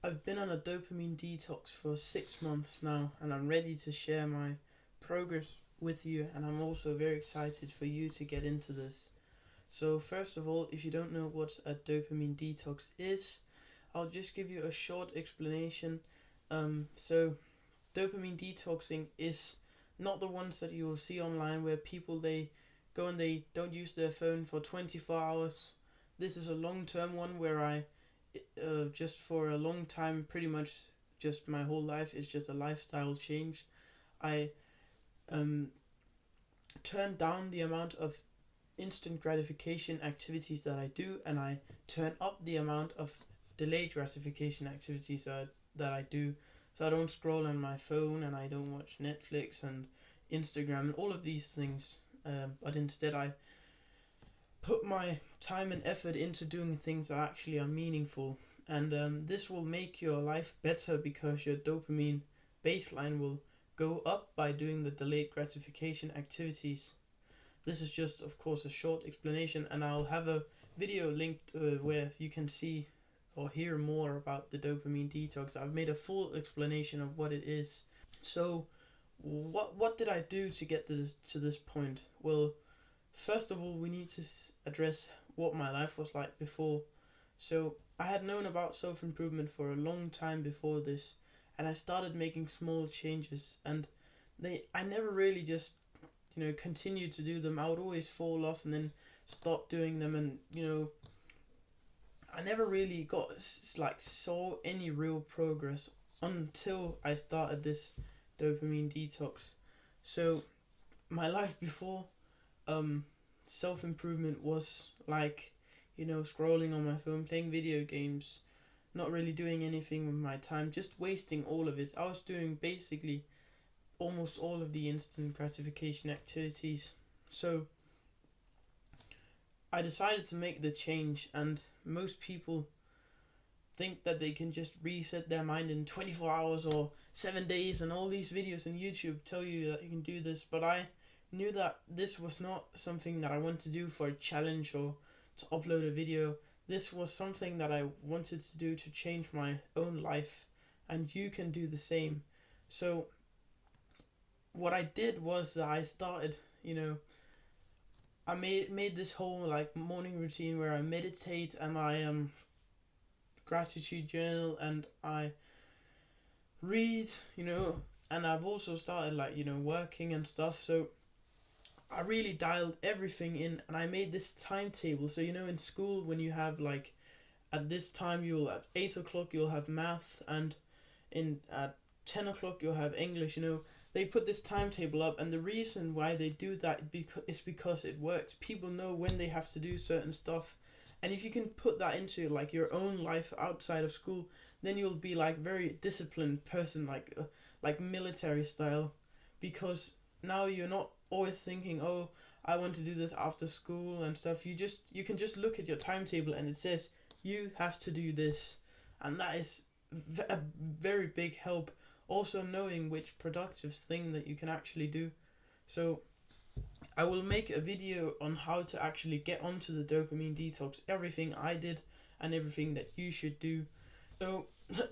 I've been on a dopamine detox for 6 months now, and I'm ready to share my progress with you. And I'm also very excited for you to get into this. So, first of all, if you don't know what a dopamine detox is, I'll just give you a short explanation. So, dopamine detoxing is not the ones that you will see online where people they go and they don't use their phone for 24 hours. This is a long term one where I just for a long time, pretty much just my whole life is just a lifestyle change. I um, turn down the amount of instant gratification activities that I do, and I turn up the amount of delayed gratification activities that I do. So I don't scroll on my phone and I don't watch Netflix and Instagram and all of these things. But instead, I put my time and effort into doing things that actually are meaningful. And this will make your life better because your dopamine baseline will go up by doing the delayed gratification activities. This is just, of course, a short explanation, and I'll have a video linked where you can see or hear more about the dopamine detox. I've made a full explanation of what it is. So, what did I do to get to this point? Well, first of all, we need to address what my life was like before. So, I had known about self improvement for a long time before this, and I started making small changes. And I never really just continued to do them. I would always fall off and then stop doing them, and I never really got saw any real progress until I started this dopamine detox. So, my life before self improvement was like, scrolling on my phone, playing video games, not really doing anything with my time, just wasting all of it. I was doing basically almost all of the instant gratification activities. So I decided to make the change, and most people think that they can just reset their mind in 24 hours or 7 days, and all these videos on YouTube tell you that you can do this, but I knew that this was not something that I wanted to do for a challenge or to upload a video. This was something that I wanted to do to change my own life, and you can do the same. So what I did was that I started, I made this whole morning routine where I meditate and I gratitude journal and I read, and I've also started working and stuff. So I really dialed everything in, and I made this timetable. So in school, when you have at this time, you'll at 8 o'clock you'll have math, and in at 10 o'clock you'll have English. They put this timetable up, and the reason why they do that is because it works. People know when they have to do certain stuff, and if you can put that into your own life outside of school, then you'll be very disciplined person, like military style, because now you're not always thinking, oh, I want to do this after school and stuff. You can just look at your timetable and it says you have to do this, and that is a very big help. Also knowing which productive thing that you can actually do. So I will make a video on how to actually get onto the dopamine detox, everything I did and everything that you should do. So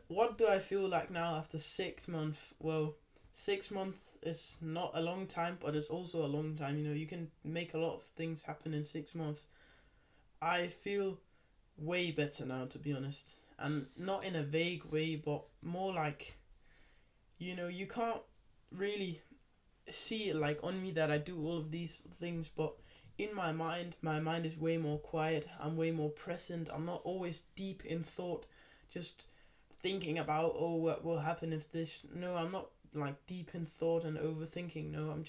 what do I feel like now after 6 months? Well, 6 months is not a long time, but it's also a long time. You can make a lot of things happen in 6 months. I feel way better now, to be honest, and not in a vague way, but more like, you can't really see it on me that I do all of these things, but in my mind is way more quiet. I'm way more present. I'm not always deep in thought, just thinking about, oh, what will happen if this. No, I'm not deep in thought and overthinking. No, I'm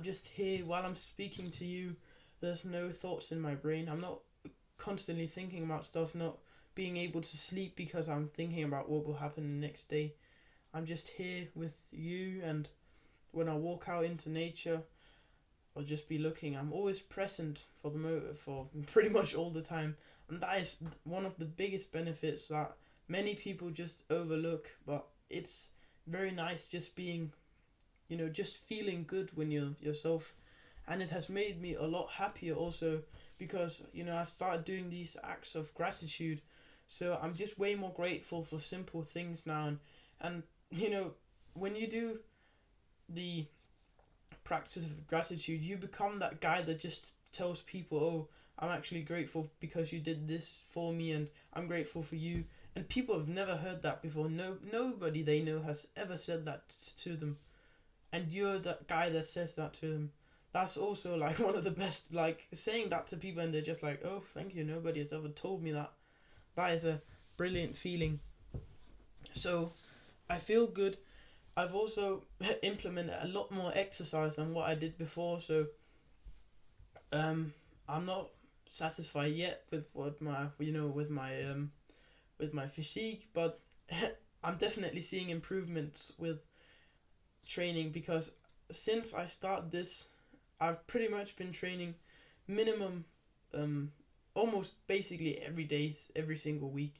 just here while I'm speaking to you. There's no thoughts in my brain. I'm not constantly thinking about stuff, not being able to sleep because I'm thinking about what will happen the next day. I'm just here with you, and when I walk out into nature, I'll just be looking. I'm always present for pretty much all the time, and that is one of the biggest benefits that many people just overlook. But it's very nice just being, just feeling good when you're yourself, and it has made me a lot happier also because I started doing these acts of gratitude. So I'm just way more grateful for simple things now. And you know, when you do the practice of gratitude, you become that guy that just tells people, "Oh, I'm actually grateful because you did this for me, and I'm grateful for you." And people have never heard that before. No, nobody they know has ever said that to them. And you're that guy that says that to them. That's also like one of the best. Like saying that to people, and they're just like, "Oh, thank you. Nobody has ever told me that." That is a brilliant feeling. So I feel good. I've also implemented a lot more exercise than what I did before. So I'm not satisfied yet with what my with my physique, but I'm definitely seeing improvements with training because since I started this, I've pretty much been training minimum, um, almost basically every day, every single week,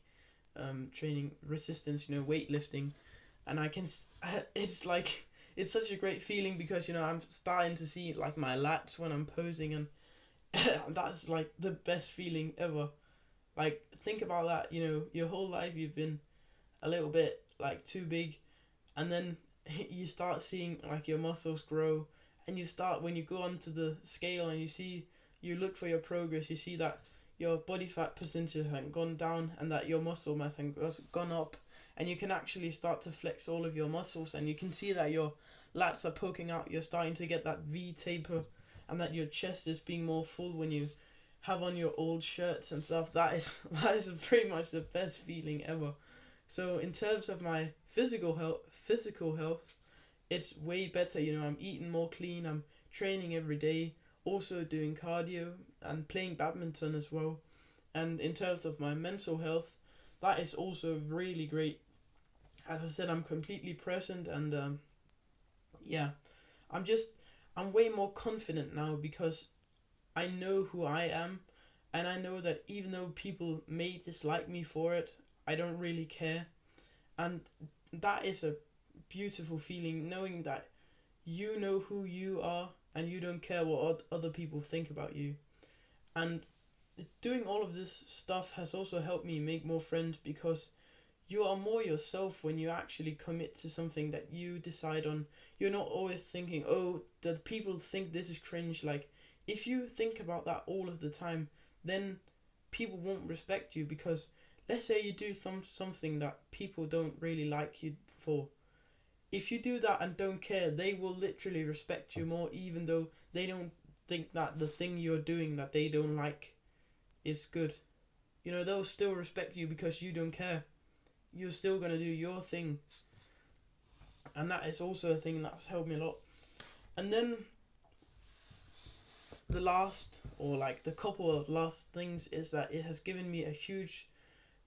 training resistance, weightlifting, and it's like it's such a great feeling because I'm starting to see like my lats when I'm posing, and that's like the best feeling ever. Like think about that, your whole life you've been a little bit like too big, and then you start seeing like your muscles grow, and you start when you go onto the scale and you look for your progress, you see that your body fat percentage has gone down and that your muscle mass has gone up, and you can actually start to flex all of your muscles, and you can see that your lats are poking out, you're starting to get that V taper, and that your chest is being more full when you have on your old shirts and stuff. That is pretty much the best feeling ever. So in terms of my physical health, it's way better. I'm eating more clean. I'm training every day. Also doing cardio and playing badminton as well. And in terms of my mental health, that is also really great. As I said, I'm completely present, and yeah, I'm just I'm way more confident now because I know who I am, and I know that even though people may dislike me for it, I don't really care. And that is a beautiful feeling, knowing that you know who you are and you don't care what other people think about you. And doing all of this stuff has also helped me make more friends because you are more yourself when you actually commit to something that you decide on. You're not always thinking, "Oh, the people think this is cringe." Like, if you think about that all of the time, then people won't respect you because let's say you do something that people don't really like you for. If you do that and don't care, they will literally respect you more, even though they don't think that the thing you're doing that they don't like is good. They'll still respect you because you don't care. You're still gonna do your thing, and that is also a thing that's helped me a lot. And then the last, or like the couple of last things, is that it has given me a huge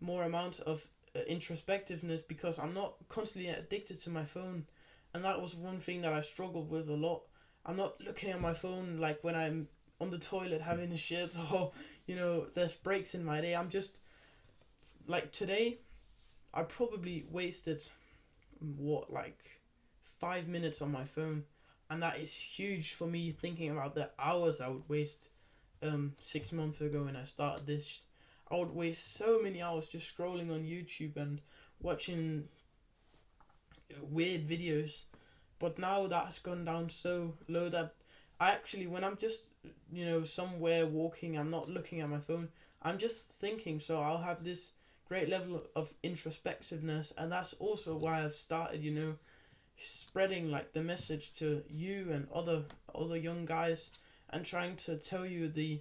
more amount of introspectiveness because I'm not constantly addicted to my phone, and that was one thing that I struggled with a lot. I'm not looking at my phone like when I'm on the toilet having a shit or there's breaks in my day. I'm just like today I probably wasted like 5 minutes on my phone, and that is huge for me thinking about the hours I would waste 6 months ago when I started this. I would waste so many hours just scrolling on YouTube and watching weird videos. But now that's gone down so low that I actually, when I'm just, somewhere walking, I'm not looking at my phone, I'm just thinking. So I'll have this great level of introspectiveness, and that's also why I've started, spreading like the message to you and other young guys, and trying to tell you the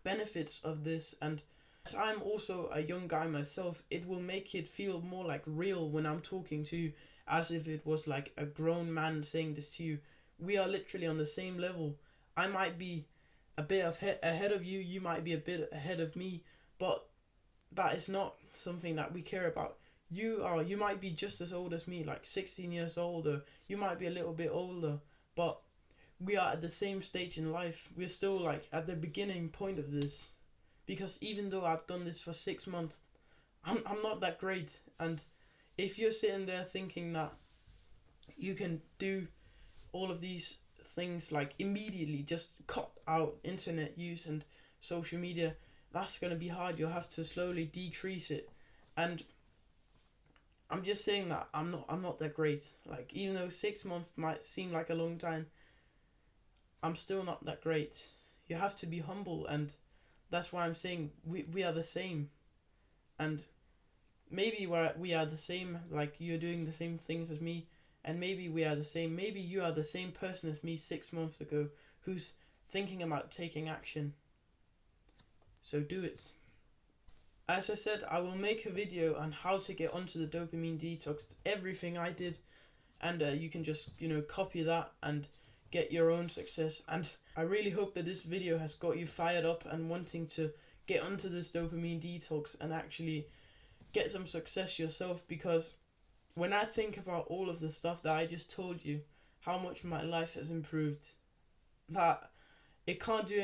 benefits of this. And as I'm also a young guy myself, it will make it feel more like real when I'm talking to you, as if it was like a grown man saying this to you. We are literally on the same level. I might be a bit ahead of you, you might be a bit ahead of me, but that is not something that we care about. You might be just as old as me, like 16 years old, or you might be a little bit older, but we are at the same stage in life. We're still like at the beginning point of this, because even though I've done this for 6 months, I'm not that great. And if you're sitting there thinking that you can do all of these things like immediately, just cut out internet use and social media, that's going to be hard. You'll have to slowly decrease it. And I'm just saying that I'm not that great. Like, even though 6 months might seem like a long time, I'm still not that great. You have to be humble, and that's why I'm saying we are the same. And maybe we are the same, like you're doing the same things as me, and maybe we are the same. Maybe you are the same person as me 6 months ago who's thinking about taking action. So do it. As I said, I will make a video on how to get onto the dopamine detox, everything I did, and you can just, copy that and get your own success. And I really hope that this video has got you fired up and wanting to get onto this dopamine detox and actually get some success yourself, because when I think about all of the stuff that I just told you, how much my life has improved, that it can't do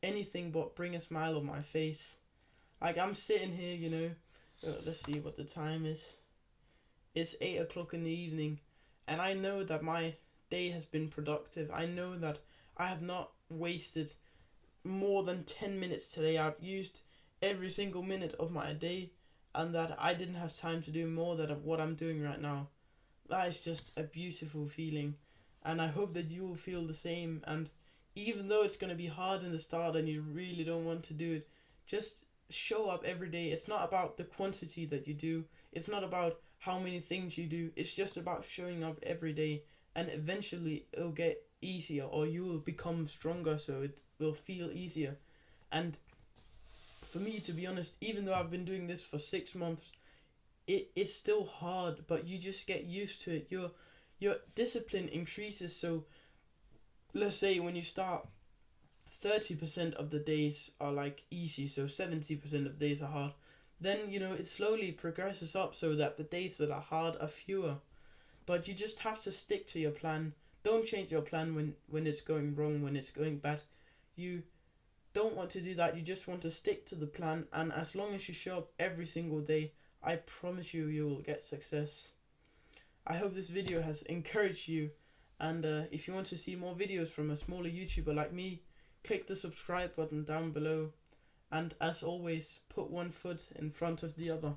anything but bring a smile on my face. Like, I'm sitting here, let's see what the time is. It's 8 o'clock in the evening, and I know that my day has been productive. I know that I have not wasted more than 10 minutes today. I've used every single minute of my day, and that I didn't have time to do more than what I'm doing right now. That is just a beautiful feeling, and I hope that you will feel the same. And even though it's going to be hard in the start and you really don't want to do it, just show up every day. It's not about the quantity that you do, it's not about how many things you do, it's just about showing up every day, and eventually it'll get easier, or you will become stronger, so it will feel easier. And for me, to be honest, even though I've been doing this for 6 months, it is still hard, but you just get used to it. Your discipline increases. So let's say when you start, 30% of the days are like easy, so 70% of days are hard. Then it slowly progresses up, so that the days that are hard are fewer. But you just have to stick to your plan. Don't change your plan when it's going wrong, when it's going bad. You don't want to do that. You just want to stick to the plan, and as long as you show up every single day, I promise you will get success. I hope this video has encouraged you, and if you want to see more videos from a smaller YouTuber like me, click the subscribe button down below, and as always, put one foot in front of the other.